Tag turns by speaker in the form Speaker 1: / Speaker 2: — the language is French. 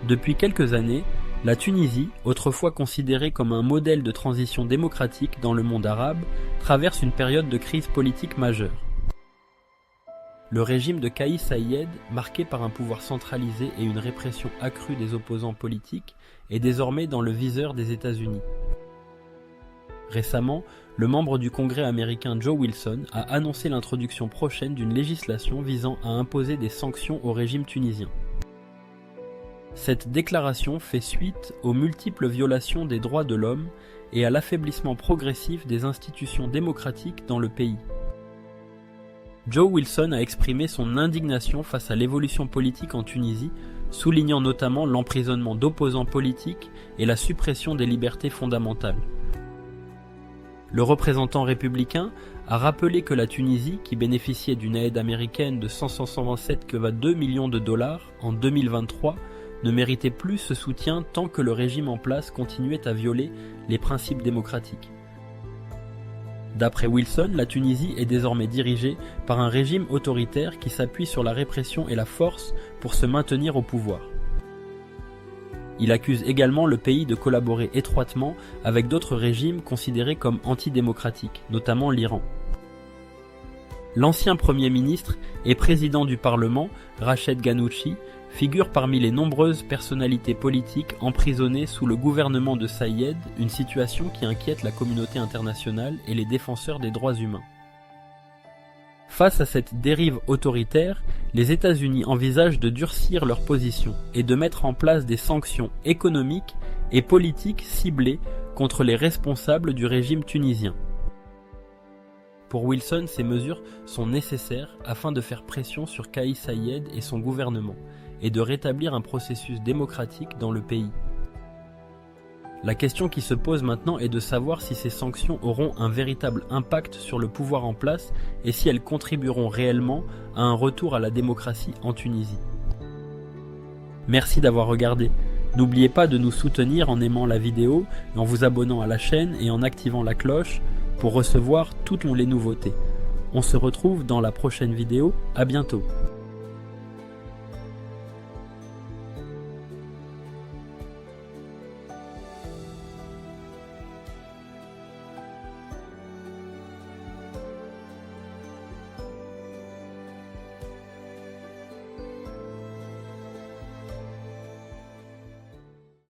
Speaker 1: Depuis quelques années, la Tunisie, autrefois considérée comme un modèle de transition démocratique dans le monde arabe, traverse une période de crise politique majeure. Le régime de Kais Saïed, marqué par un pouvoir centralisé et une répression accrue des opposants politiques, est désormais dans le viseur des États-Unis. Récemment, le membre du Congrès américain Joe Wilson a annoncé l'introduction prochaine d'une législation visant à imposer des sanctions au régime tunisien. Cette déclaration fait suite aux multiples violations des droits de l'homme et à l'affaiblissement progressif des institutions démocratiques dans le pays. Joe Wilson a exprimé son indignation face à l'évolution politique en Tunisie, soulignant notamment l'emprisonnement d'opposants politiques et la suppression des libertés fondamentales. Le représentant républicain a rappelé que la Tunisie, qui bénéficiait d'une aide américaine de 127,2 millions de dollars en 2023, ne méritait plus ce soutien tant que le régime en place continuait à violer les principes démocratiques. D'après Wilson, la Tunisie est désormais dirigée par un régime autoritaire qui s'appuie sur la répression et la force pour se maintenir au pouvoir. Il accuse également le pays de collaborer étroitement avec d'autres régimes considérés comme antidémocratiques, notamment l'Iran. L'ancien Premier ministre et président du Parlement, Rached Ghannouchi, figure parmi les nombreuses personnalités politiques emprisonnées sous le gouvernement de Saïed, une situation qui inquiète la communauté internationale et les défenseurs des droits humains. Face à cette dérive autoritaire, les États-Unis envisagent de durcir leur position et de mettre en place des sanctions économiques et politiques ciblées contre les responsables du régime tunisien. Pour Wilson, ces mesures sont nécessaires afin de faire pression sur Kais Saïed et son gouvernement et de rétablir un processus démocratique dans le pays. La question qui se pose maintenant est de savoir si ces sanctions auront un véritable impact sur le pouvoir en place et si elles contribueront réellement à un retour à la démocratie en Tunisie. Merci d'avoir regardé. N'oubliez pas de nous soutenir en aimant la vidéo, en vous abonnant à la chaîne et en activant la cloche pour recevoir toutes les nouveautés. On se retrouve dans la prochaine vidéo, à bientôt.